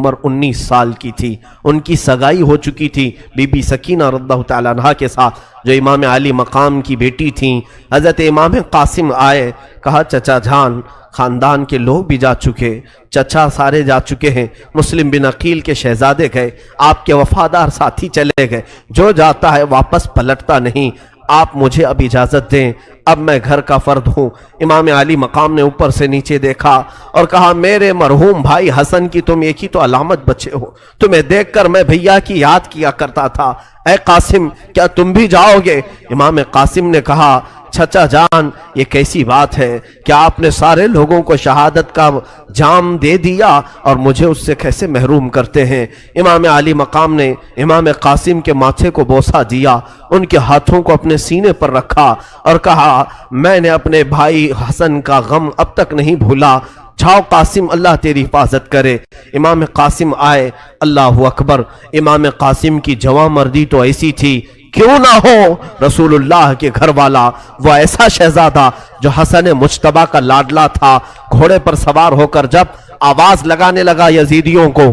عمر 19 سال کی تھی، ان کی سگائی ہو چکی تھی بی بی سکینہ رضی اللہ تعالیٰ عنہا کے ساتھ جو امام علی مقام کی بیٹی تھیں۔ حضرت امام قاسم آئے، کہا چچا جان خاندان کے لوگ بھی جا چکے، چچا سارے جا چکے ہیں، مسلم بن عقیل کے شہزادے گئے، آپ کے وفادار ساتھی چلے گئے، جو جاتا ہے واپس پلٹتا نہیں، آپ مجھے اب اجازت دیں، اب میں گھر کا فرد ہوں۔ امام علی مقام نے اوپر سے نیچے دیکھا اور کہا میرے مرحوم بھائی حسن کی تم ایک ہی تو علامت بچے ہو، تمہیں دیکھ کر میں بھیا کی یاد کیا کرتا تھا، اے قاسم کیا تم بھی جاؤ گے؟ امام قاسم نے کہا چچا جان یہ کیسی بات ہے، کیا آپ نے سارے لوگوں کو شہادت کا جام دے دیا اور مجھے اس سے کیسے محروم کرتے ہیں؟ امام علی مقام نے امام قاسم کے ماتھے کو بوسہ دیا، ان کے ہاتھوں کو اپنے سینے پر رکھا اور کہا میں نے اپنے بھائی حسن کا غم اب تک نہیں بھولا، جاؤ قاسم اللہ تیری حفاظت کرے۔ امام قاسم آئے، اللہ اکبر، امام قاسم کی جواں مردی تو ایسی تھی، کیوں نہ ہو رسول اللہ کے گھر والا، وہ ایسا شہزادہ جو حسن مجتبیٰ کا لاڈلا تھا، گھوڑے پر سوار ہو کر جب آواز لگانے لگا یزیدیوں کو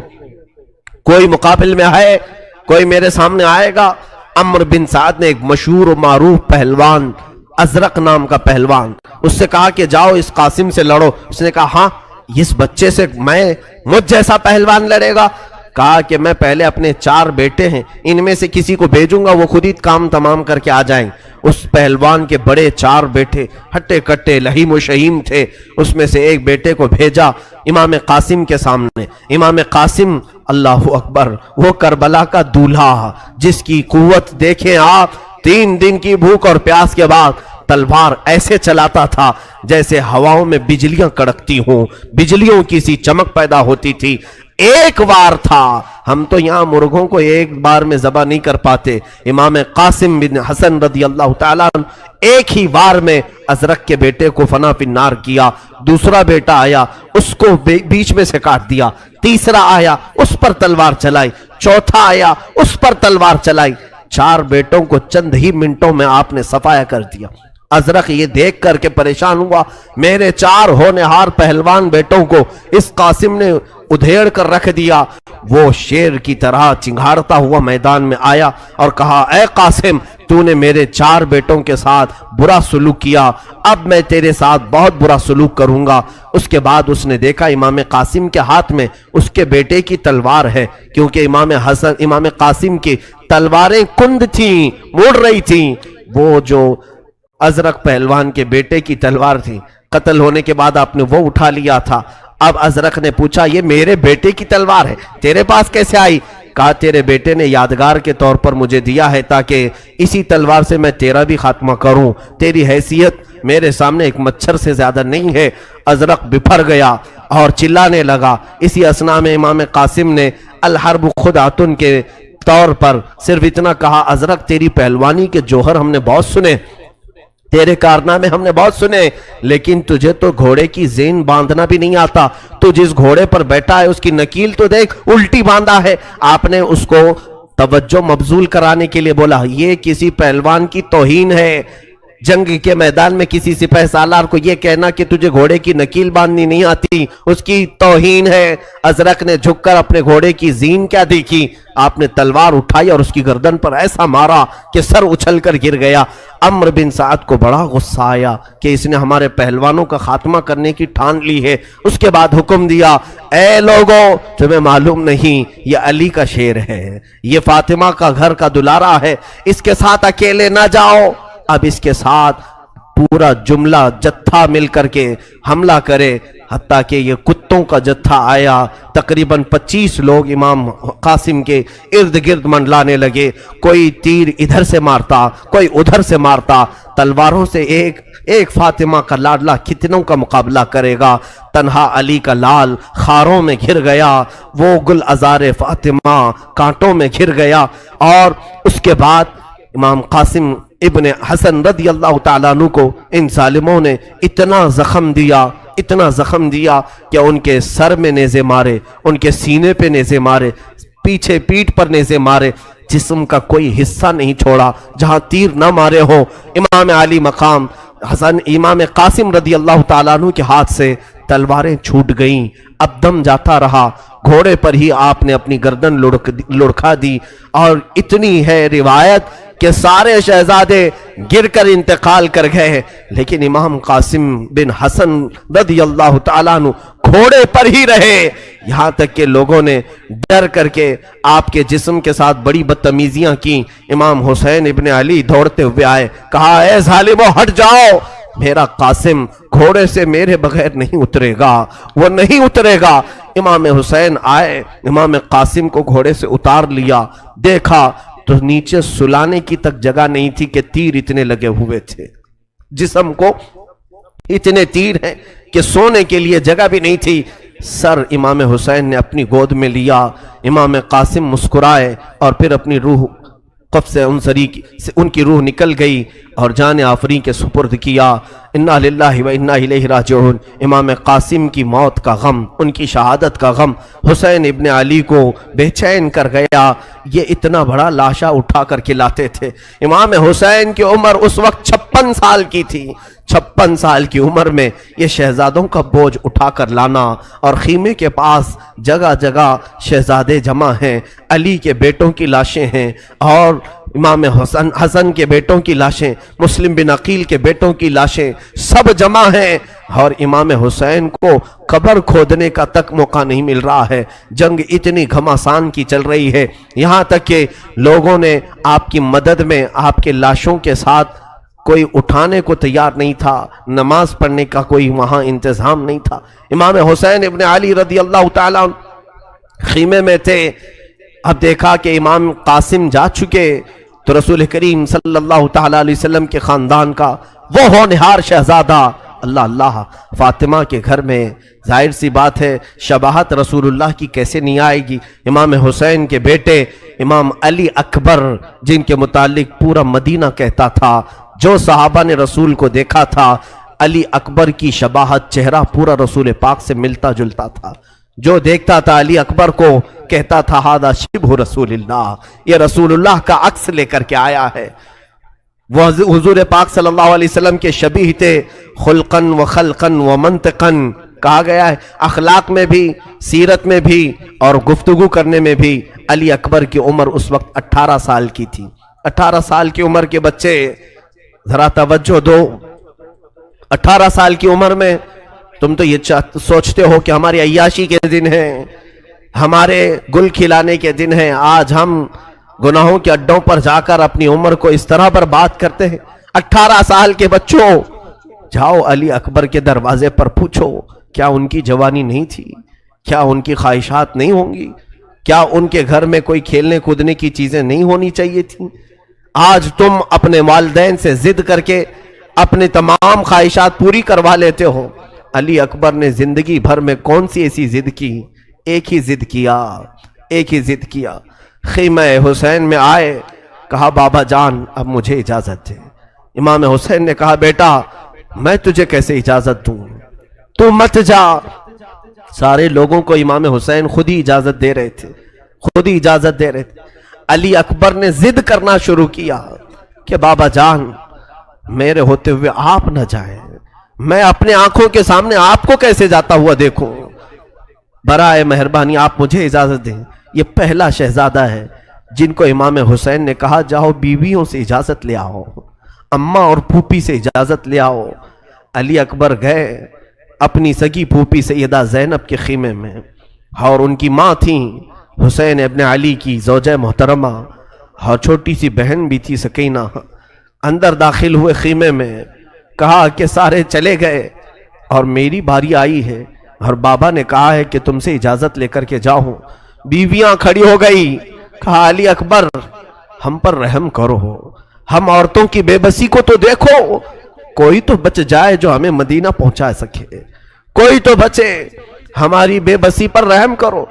کوئی مقابل میں ہے، کوئی میرے سامنے آئے گا۔ عمرو بن سعد نے ایک مشہور و معروف پہلوان ازرق نام کا پہلوان اس سے کہا کہ جاؤ اس قاسم سے لڑو، اس نے کہا ہاں اس بچے سے مجھ جیسا پہلوان لڑے گا؟ کہا کہ میں پہلے اپنے 4 بیٹے ہیں ان میں سے کسی کو بھیجوں گا، وہ خود ہی کام تمام کر کے آ جائیں۔ اس پہلوان کے بڑے 4 بیٹے ہٹے کٹے لہیم و شہیم تھے، اس میں سے ایک بیٹے کو بھیجا امام قاسم کے سامنے۔ امام قاسم اللہ اکبر، وہ کربلا کا دولہا جس کی قوت دیکھیں آپ، 3 دن کی بھوک اور پیاس کے بعد تلوار ایسے چلاتا تھا جیسے ہواؤں میں بجلیاں کڑکتی ہوں، بجلیوں کی سی چمک پیدا ہوتی تھی۔ ایک وار تھا، ہم تو یہاں مرغوں کو ایک بار میں ذبح نہیں کر پاتے، امام قاسم بن حسن رضی اللہ تعالیٰ عنہ ایک ہی وار میں ازرق کے بیٹے کو فنا فی النار کیا۔ دوسرا بیٹا آیا، اس کو بیچ میں سے کاٹ دیا، تیسرا آیا، اس پر تلوار چلائی، چوتھا آیا، اس پر تلوار چلائی۔ 4 بیٹوں کو چند ہی منٹوں میں آپ نے صفایا کر دیا۔ ازرق یہ دیکھ کر کے پریشان ہوا، میرے 4 ہونہار پہلوان بیٹوں کو اس قاسم نے ادھیڑ کر رکھ دیا۔ وہ شیر کی طرح چنگھاڑتا ہوا میدان میں آیا اور کہا اے قاسم تو نے میرے 4 بیٹوں کے ساتھ برا سلوک کیا، اب میں تیرے ساتھ بہت برا سلوک کروں گا۔ اس کے بعد اس نے دیکھا امام قاسم کے ہاتھ میں اس کے بیٹے کی تلوار ہے، کیونکہ امام قاسم کی تلواریں کند تھیں، مڑ رہی تھیں۔ وہ جو ازرق پہلوان کے بیٹے کی تلوار تھی، قتل ہونے کے بعد آپ نے وہ اٹھا لیا تھا۔ اب ازرق نے پوچھا یہ میرے بیٹے کی تلوار ہے، تیرے پاس کیسے آئی؟ کہا تیرے بیٹے نے یادگار کے طور پر مجھے دیا ہے تاکہ اسی تلوار سے میں تیرا بھی خاتمہ کروں، تیری حیثیت میرے سامنے ایک مچھر سے زیادہ نہیں ہے۔ ازرق بپھر گیا اور چلانے لگا۔ اسی اثناء میں امام قاسم نے الحرب خدعۃ کے طور پر صرف اتنا کہا ازرق تیری پہلوانی کے جوہر ہم نے بہت سنے، تیرے کارنامے ہم نے بہت سنے، لیکن تجھے تو گھوڑے کی زین باندھنا بھی نہیں آتا، تو جس گھوڑے پر بیٹھا ہے اس کی نکیل تو دیکھ الٹی باندھا ہے۔ آپ نے اس کو توجہ مبذول کرانے کے لیے بولا یہ کسی پہلوان کی توہین ہے، جنگ کے میدان میں کسی سپہ سالار کو یہ کہنا کہ تجھے گھوڑے کی نکیل باندھنی نہیں آتی اس کی توہین ہے۔ ازرق نے جھک کر اپنے گھوڑے کی زین کیا دیکھی، آپ نے تلوار اٹھائی اور اس کی گردن پر ایسا مارا کہ سر اچھل کر گر گیا۔ عمرو بن سعد کو بڑا غصہ آیا کہ اس نے ہمارے پہلوانوں کا خاتمہ کرنے کی ٹھان لی ہے۔ اس کے بعد حکم دیا اے لوگوں تمہیں معلوم نہیں یہ علی کا شیر ہے، یہ فاطمہ کا گھر کا دلارا ہے، اس کے ساتھ اکیلے نہ جاؤ۔ اب اس کے ساتھ پورا جملہ جتھا مل کر کے حملہ کرے، حتیٰ کہ یہ کتوں کا جتھا آیا، تقریباً 25 لوگ امام قاسم کے ارد گرد منڈلانے لگے، کوئی تیر ادھر سے مارتا کوئی ادھر سے مارتا، تلواروں سے ایک فاطمہ کا لاڈلا کتنوں کا مقابلہ کرے گا؟ تنہا علی کا لال خاروں میں گھر گیا، وہ گل ازار فاطمہ کانٹوں میں گھر گیا۔ اور اس کے بعد امام قاسم ابن حسن رضی اللہ تعالیٰ عنہ کو ان ظالموں نے اتنا زخم دیا کہ ان کے سر میں نیزے مارے، ان کے سینے پہ نیزے مارے، پیچھے پیٹھ پر نیزے مارے، جسم کا کوئی حصہ نہیں چھوڑا جہاں تیر نہ مارے ہو۔ امام علی مقام امام قاسم رضی اللہ تعالیٰ عنہ کے ہاتھ سے تلواریں چھوٹ گئیں، اب دم جاتا رہا، گھوڑے پر ہی آپ نے اپنی گردن لڑکا دی، اور اتنی ہے روایت کہ سارے شہزادے گر کر انتقال کر گئے، لیکن امام قاسم بن حسن رضی اللہ تعالیٰ عنہ گھوڑے پر ہی رہے، یہاں تک کہ لوگوں نے ڈر کر کے آپ کے جسم کے ساتھ بڑی بدتمیزیاں کی۔ امام حسین ابن علی دوڑتے ہوئے آئے، کہا اے ظالمو ہٹ جاؤ، میرا قاسم گھوڑے سے میرے بغیر نہیں اترے گا، وہ نہیں اترے گا۔ امام حسین آئے، امام قاسم کو گھوڑے سے اتار لیا، دیکھا تو نیچے سلانے کی تک جگہ نہیں تھی کہ تیر اتنے لگے ہوئے تھے، جسم کو اتنے تیر ہیں کہ سونے کے لیے جگہ بھی نہیں تھی۔ سر امام حسین نے اپنی گود میں لیا، امام قاسم مسکرائے اور پھر اپنی روح قبض انصری سے ان کی روح نکل گئی اور جان آفریں کے سپرد کیا۔ انا للہ و انا الیہ راجعون۔ امام قاسم کی موت کا غم، ان کی شہادت کا غم حسین ابن علی کو بے چین کر گیا۔ یہ اتنا بڑا لاشا اٹھا کر کے لاتے تھے۔ امام حسین کی عمر اس وقت 56 سال کی تھی۔ 56 سال کی عمر میں یہ شہزادوں کا بوجھ اٹھا کر لانا، اور خیمے کے پاس جگہ جگہ شہزادے جمع ہیں، علی کے بیٹوں کی لاشیں ہیں، اور امام حسن کے بیٹوں کی لاشیں، مسلم بن عقیل کے بیٹوں کی لاشیں سب جمع ہیں، اور امام حسین کو قبر کھودنے کا تک موقع نہیں مل رہا ہے۔ جنگ اتنی گھمسان کی چل رہی ہے، یہاں تک کہ لوگوں نے آپ کی مدد میں آپ کے لاشوں کے ساتھ کوئی اٹھانے کو تیار نہیں تھا، نماز پڑھنے کا کوئی وہاں انتظام نہیں تھا۔ امام حسین ابن علی رضی اللہ تعالیٰ خیمے میں تھے، اب دیکھا کہ امام قاسم جا چکے، تو رسول کریم صلی اللہ تعالیٰ علیہ وسلم کے خاندان کا وہ ہونہار شہزادہ، اللہ اللہ، فاطمہ کے گھر میں، ظاہر سی بات ہے شباہت رسول اللہ کی کیسے نہیں آئے گی۔ امام حسین کے بیٹے امام علی اکبر، جن کے متعلق پورا مدینہ کہتا تھا، جو صحابہ نے رسول کو دیکھا تھا، علی اکبر کی شباہت، چہرہ پورا رسول پاک سے ملتا جلتا تھا۔ جو دیکھتا تھا علی اکبر کو کہتا تھا ہذا شبہ رسول اللہ، یہ رسول اللہ کا عکس لے کر کے آیا ہے۔ وہ حضور پاک صلی اللہ علیہ وسلم کے شبیہ تھے، خلقاً و خلقاً و منطقاً، کہا گیا ہے اخلاق میں بھی، سیرت میں بھی، اور گفتگو کرنے میں بھی۔ علی اکبر کی عمر اس وقت 18 سال کی تھی۔ 18 سال کی عمر کے بچے، ذرا توجہ دو، 18 سال کی عمر میں تم تو یہ سوچتے ہو کہ ہماری عیاشی کے دن ہیں، ہمارے گل کھلانے کے دن ہیں، آج ہم گناہوں کے اڈوں پر جا کر اپنی عمر کو اس طرح برباد کرتے ہیں۔ 18 سال کے بچوں، جاؤ علی اکبر کے دروازے پر پوچھو، کیا ان کی جوانی نہیں تھی؟ کیا ان کی خواہشات نہیں ہوں گی؟ کیا ان کے گھر میں کوئی کھیلنے کودنے کی چیزیں نہیں ہونی چاہیے تھیں؟ آج تم اپنے والدین سے ضد کر کے اپنے تمام خواہشات پوری کروا لیتے ہو۔ علی اکبر نے زندگی بھر میں کون سی ایسی ضد کی؟ ایک ہی ضد کیا۔ خیمہ حسین میں آئے، کہا بابا جان اب مجھے اجازت دے۔ امام حسین نے کہا بیٹا میں تجھے کیسے اجازت دوں، تو مت جا۔ سارے لوگوں کو امام حسین خود ہی اجازت دے رہے تھے، علی اکبر نے ضد کرنا شروع کیا کہ بابا جان میرے ہوتے ہوئے آپ نہ جائیں، میں اپنے آنکھوں کے سامنے آپ کو کیسے جاتا ہوا دیکھوں، برائے مہربانی آپ مجھے اجازت دیں۔ یہ پہلا شہزادہ ہے جن کو امام حسین نے کہا جاؤ بیویوں سے اجازت لے آؤ، اماں اور پھوپھی سے اجازت لے آؤ۔ علی اکبر گئے اپنی سگی پھوپھی سیدہ زینب کے خیمے میں، اور ان کی ماں تھیں حسین ابن علی کی زوجہ محترمہ، اور چھوٹی سی بہن بھی تھی سکینہ۔ اندر داخل ہوئے خیمے میں، کہا کہ سارے چلے گئے اور میری باری آئی ہے، اور بابا نے کہا ہے کہ تم سے اجازت لے کر کے جاؤ۔ بیویاں کھڑی ہو گئی، کہا علی اکبر ہم پر رحم کرو، ہم عورتوں کی بے بسی کو تو دیکھو، کوئی تو بچ جائے جو ہمیں مدینہ پہنچا سکے، کوئی تو بچے، ہماری بے بسی پر رحم کرو۔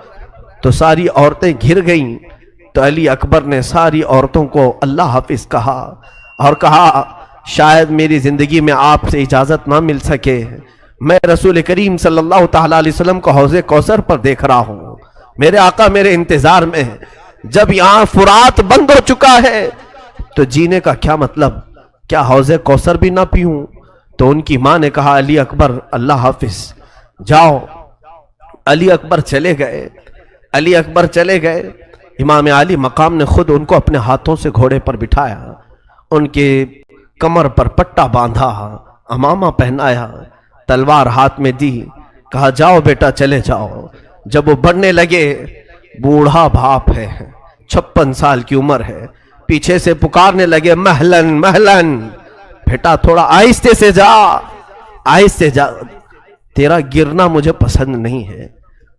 تو ساری عورتیں گھر گئیں، تو علی اکبر نے ساری عورتوں کو اللہ حافظ کہا، اور کہا شاید میری زندگی میں آپ سے اجازت نہ مل سکے، میں رسول کریم صلی اللہ تعالیٰ علیہ وسلم کو حوض کوثر پر دیکھ رہا ہوں، میرے آقا میرے انتظار میں ہے، جب یہاں فرات بند ہو چکا ہے تو جینے کا کیا مطلب، کیا حوض کوثر بھی نہ پیوں؟ تو ان کی ماں نے کہا علی اکبر اللہ حافظ، جاؤ۔ علی اکبر چلے گئے، علی اکبر چلے گئے۔ امام علی مقام نے خود ان کو اپنے ہاتھوں سے گھوڑے پر بٹھایا، ان کے کمر پر پٹا باندھا، امامہ پہنایا، تلوار ہاتھ میں دی، کہا جاؤ بیٹا چلے جاؤ۔ جب وہ بڑھنے لگے، بوڑھا باپ ہے، 56 سال کی عمر ہے، پیچھے سے پکارنے لگے مہلن مہلن، بیٹا تھوڑا آہستہ سے جا، آہستہ جا، تیرا گرنا مجھے پسند نہیں ہے،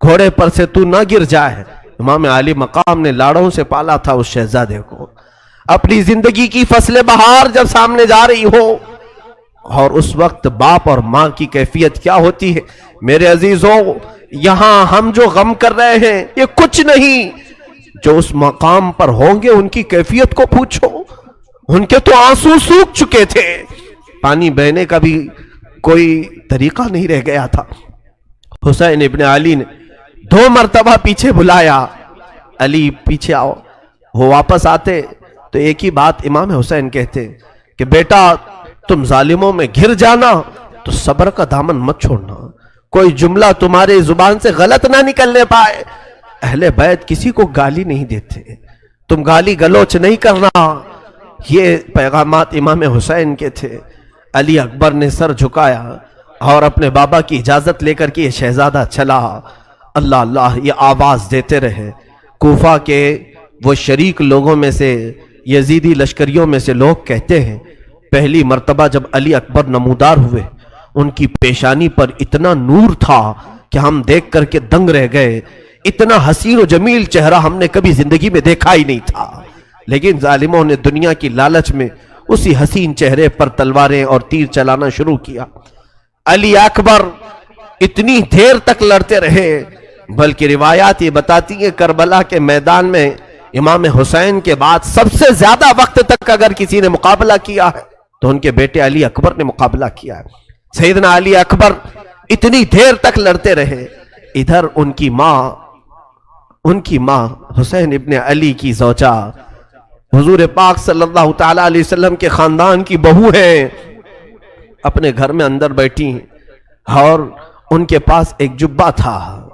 گھوڑے پر سے تو نہ گر جائے۔ امام علی مقام نے لاڑوں سے پالا تھا اس شہزادے کو، اپنی زندگی کی فصل بہار جب سامنے جا رہی ہو، اور اس وقت باپ اور ماں کی کیفیت کیا ہوتی ہے میرے عزیزوں، یہاں ہم جو غم کر رہے ہیں یہ کچھ نہیں، جو اس مقام پر ہوں گے ان کی کیفیت کو پوچھو، ان کے تو آنسو سوکھ چکے تھے، پانی بہنے کا بھی کوئی طریقہ نہیں رہ گیا تھا۔ حسین ابن علی نے 2 مرتبہ پیچھے بلایا، علی پیچھے آؤ، وہ واپس آتے تو ایک ہی بات امام حسین کہتے کہ بیٹا تم ظالموں میں گھر جانا تو صبر کا دامن مت چھوڑنا، کوئی جملہ تمہارے زبان سے غلط نہ نکلنے پائے، اہل بیت کسی کو گالی نہیں دیتے، تم گالی گلوچ نہیں کرنا، یہ پیغامات امام حسین کے تھے۔ علی اکبر نے سر جھکایا اور اپنے بابا کی اجازت لے کر کے یہ شہزادہ چلا۔ اللہ اللہ یہ آواز دیتے رہے، کوفہ کے وہ شریک لوگوں میں سے، یزیدی لشکریوں میں سے لوگ کہتے ہیں پہلی مرتبہ جب علی اکبر نمودار ہوئے ان کی پیشانی پر اتنا نور تھا کہ ہم دیکھ کر کے دنگ رہ گئے، اتنا حسین و جمیل چہرہ ہم نے کبھی زندگی میں دیکھا ہی نہیں تھا، لیکن ظالموں نے دنیا کی لالچ میں اسی حسین چہرے پر تلواریں اور تیر چلانا شروع کیا۔ علی اکبر اتنی دیر تک لڑتے رہے، بلکہ روایات یہ بتاتی ہیں کربلا کے میدان میں امام حسین کے بعد سب سے زیادہ وقت تک اگر کسی نے مقابلہ کیا ہے تو ان کے بیٹے علی اکبر نے مقابلہ کیا ہے۔ سیدنا علی اکبر اتنی دیر تک لڑتے رہے، ادھر ان کی ماں حسین ابن علی کی زوجہ حضور پاک صلی اللہ تعالی علیہ وسلم کے خاندان کی بہو ہیں، اپنے گھر میں اندر بیٹھی اور ان کے پاس ایک جبہ تھا،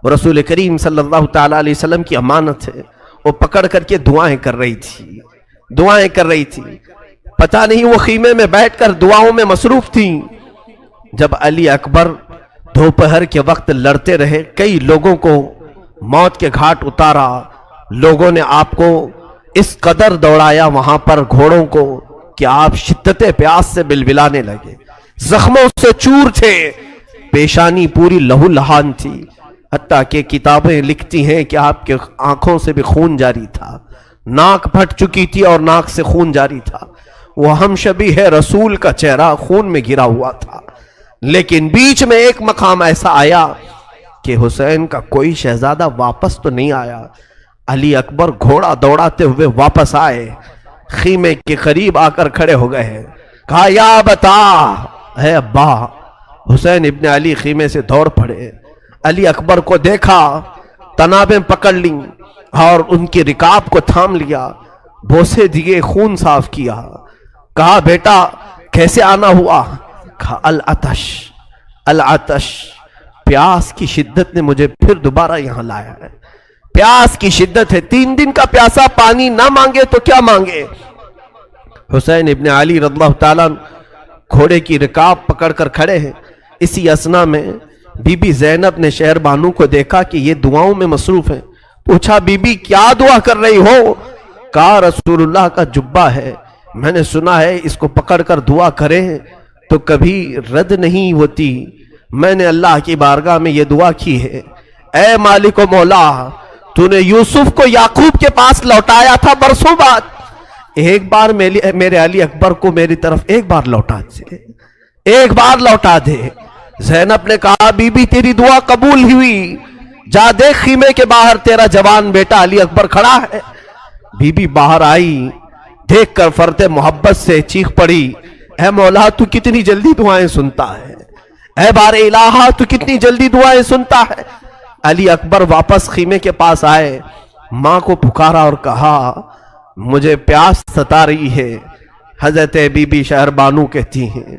رسول کریم صلی اللہ تعالی علیہ وسلم کی امانت ہے، وہ پکڑ کر کے دعائیں کر رہی تھی، پتہ نہیں وہ خیمے میں بیٹھ کر دعاؤں میں مصروف تھیں۔ جب علی اکبر دوپہر کے وقت لڑتے رہے، کئی لوگوں کو موت کے گھاٹ اتارا، لوگوں نے آپ کو اس قدر دوڑایا وہاں پر گھوڑوں کو کہ آپ شدت پیاس سے بلبلانے لگے، زخموں سے چور تھے، پیشانی پوری لہو لہان تھی، حتیٰ کہ کتابیں لکھتی ہیں کہ آپ کے آنکھوں سے بھی خون جاری تھا، ناک پھٹ چکی تھی اور ناک سے خون جاری تھا، وہ ہم شبیہ رسول کا چہرہ خون میں گرا ہوا تھا۔ لیکن بیچ میں ایک مقام ایسا آیا کہ حسین کا کوئی شہزادہ واپس تو نہیں آیا، علی اکبر گھوڑا دوڑاتے ہوئے واپس آئے، خیمے کے قریب آ کر کھڑے ہو گئے، کہا یا بتا ہے ابا۔ حسین ابن علی خیمے سے دوڑ پڑے، علی اکبر کو دیکھا، تنابیں پکڑ لیں اور ان کی رکاب کو تھام لیا، بوسے دیے، خون صاف کیا، کہا بیٹا کیسے آنا ہوا؟ کہا العطش، پیاس کی شدت نے مجھے پھر دوبارہ یہاں لایا ہے، پیاس کی شدت ہے، 3 دن کا پیاسا پانی نہ مانگے تو کیا مانگے۔ حسین ابن علی رضی اللہ تعالیٰ گھوڑے کی رکاب پکڑ کر کھڑے ہیں، اسی اثنا میں بی بی زینب نے شہر بانو کو دیکھا کہ یہ دعاؤں میں مصروف ہیں، پوچھا بی بی کیا دعا کر رہی ہو؟ کہا رسول اللہ کا جبہ ہے، میں نے سنا ہے اس کو پکڑ کر دعا کریں تو کبھی رد نہیں ہوتی، میں نے اللہ کی بارگاہ میں یہ دعا کی ہے، اے مالک و مولا، تو نے یوسف کو یعقوب کے پاس لوٹایا تھا برسوں بعد، ایک بار میرے علی اکبر کو میری طرف ایک بار لوٹا دے۔ زینب نے کہا بی بی تیری دعا قبول ہوئی، جا دیکھ خیمے کے باہر تیرا جوان بیٹا علی اکبر کھڑا ہے۔ بی بی باہر آئی، دیکھ کر فرط محبت سے چیخ پڑی، اے مولا تو کتنی جلدی دعائیں سنتا ہے، اے بار الہ تو کتنی جلدی دعائیں سنتا ہے۔ علی اکبر واپس خیمے کے پاس آئے، ماں کو پکارا اور کہا مجھے پیاس ستا رہی ہے۔ حضرت بی بی شہر بانو کہتی ہیں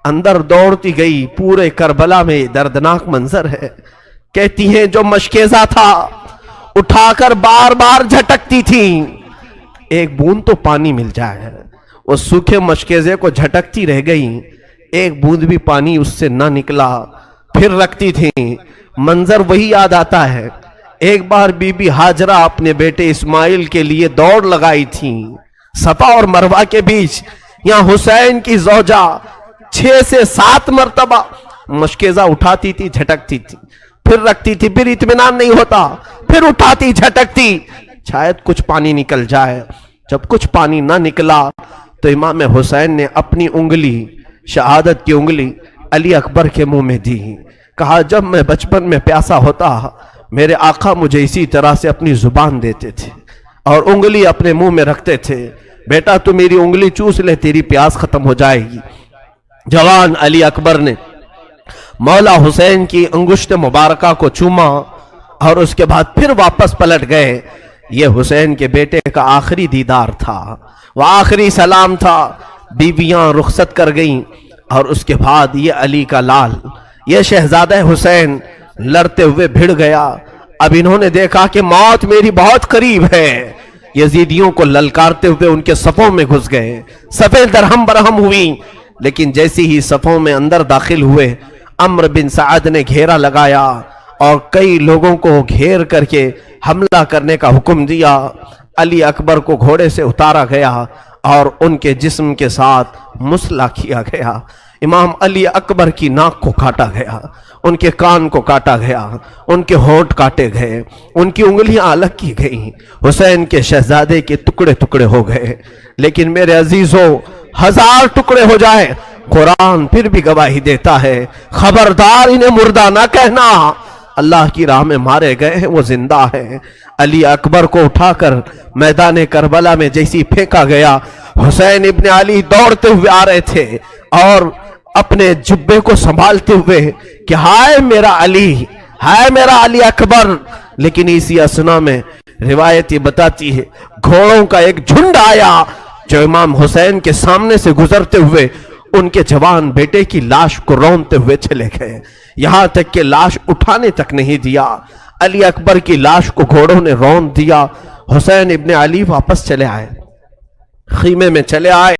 اندر دوڑتی گئی. پورے کربلا میں دردناک منظر ہے. کہتی ہیں جو مشکیزہ تھا اٹھا کر بار بار جھٹکتی تھی, ایک بوند تو پانی مل جائے. وہ سوکھے مشکیزے کو جھٹکتی رہ گئی, ایک بوند بھی پانی اس سے نہ نکلا. پھر رکھتی تھی. منظر وہی یاد آتا ہے. ایک بار بی بی ہاجرہ اپنے بیٹے اسماعیل کے لیے دوڑ لگائی تھی صفا اور مروہ کے بیچ. یہاں حسین کی زوجہ 6 سے 7 مرتبہ مشکیزہ اٹھاتی تھی, جھٹکتی تھی, پھر رکھتی تھی, پھر اطمینان نہیں ہوتا, پھر اٹھاتی, جھٹکتی, شاید کچھ پانی نکل جائے. جب کچھ پانی نہ نکلا تو امام حسین نے اپنی انگلی, شہادت کی انگلی, علی اکبر کے منہ میں دی. کہا جب میں بچپن میں پیاسا ہوتا میرے آقا مجھے اسی طرح سے اپنی زبان دیتے تھے اور انگلی اپنے منہ میں رکھتے تھے. بیٹا تو میری انگلی چوس لے, تیری پیاس ختم ہو جائے گی. جوان علی اکبر نے مولا حسین کی انگشت مبارکہ کو چوما اور اس کے بعد پھر واپس پلٹ گئے. یہ حسین کے بیٹے کا آخری دیدار تھا, وہ آخری سلام تھا. بیویاں رخصت کر گئیں اور اس کے بعد یہ علی کا لال, یہ شہزادہ حسین لڑتے ہوئے بھڑ گیا. اب انہوں نے دیکھا کہ موت میری بہت قریب ہے. یزیدیوں کو للکارتے ہوئے ان کے صفوں میں گھس گئے. صفیں درہم برہم ہوئی, لیکن جیسی ہی صفوں میں اندر داخل ہوئے عمرو بن سعد نے گھیرا لگایا اور کئی لوگوں کو گھیر کر کے حملہ کرنے کا حکم دیا. علی اکبر کو گھوڑے سے اتارا گیا اور ان کے جسم کے ساتھ مسلح کیا گیا. امام علی اکبر کی ناک کو کاٹا گیا, ان کے کان کو کاٹا گیا, ان کے ہونٹ کاٹے گئے, ان کی انگلیاں الگ کی گئیں. حسین کے شہزادے کے ٹکڑے ٹکڑے ہو گئے. لیکن میرے عزیزوں, 1000 ٹکڑے ہو جائے قرآن پھر بھی گواہی دیتا ہے, خبردار انہیں مردہ نہ کہنا. اللہ کی راہ میں مارے گئے ہیں, وہ زندہ ہیں. علی اکبر کو اٹھا کر میدان کربلا میں جیسی پھینکا گیا, حسین ابن علی دوڑتے ہوئے آ رہے تھے اور اپنے جبے کو سنبھالتے ہوئے کہ ہائے میرا علی, ہائے میرا علی اکبر. لیکن اسی اسنا میں روایت یہ بتاتی ہے گھوڑوں کا ایک جھنڈ آیا جو امام حسین کے سامنے سے گزرتے ہوئے ان کے جوان بیٹے کی لاش کو رونتے ہوئے چلے گئے, یہاں تک کہ لاش اٹھانے تک نہیں دیا. علی اکبر کی لاش کو گھوڑوں نے رون دیا. حسین ابن علی واپس چلے آئے, خیمے میں چلے آئے.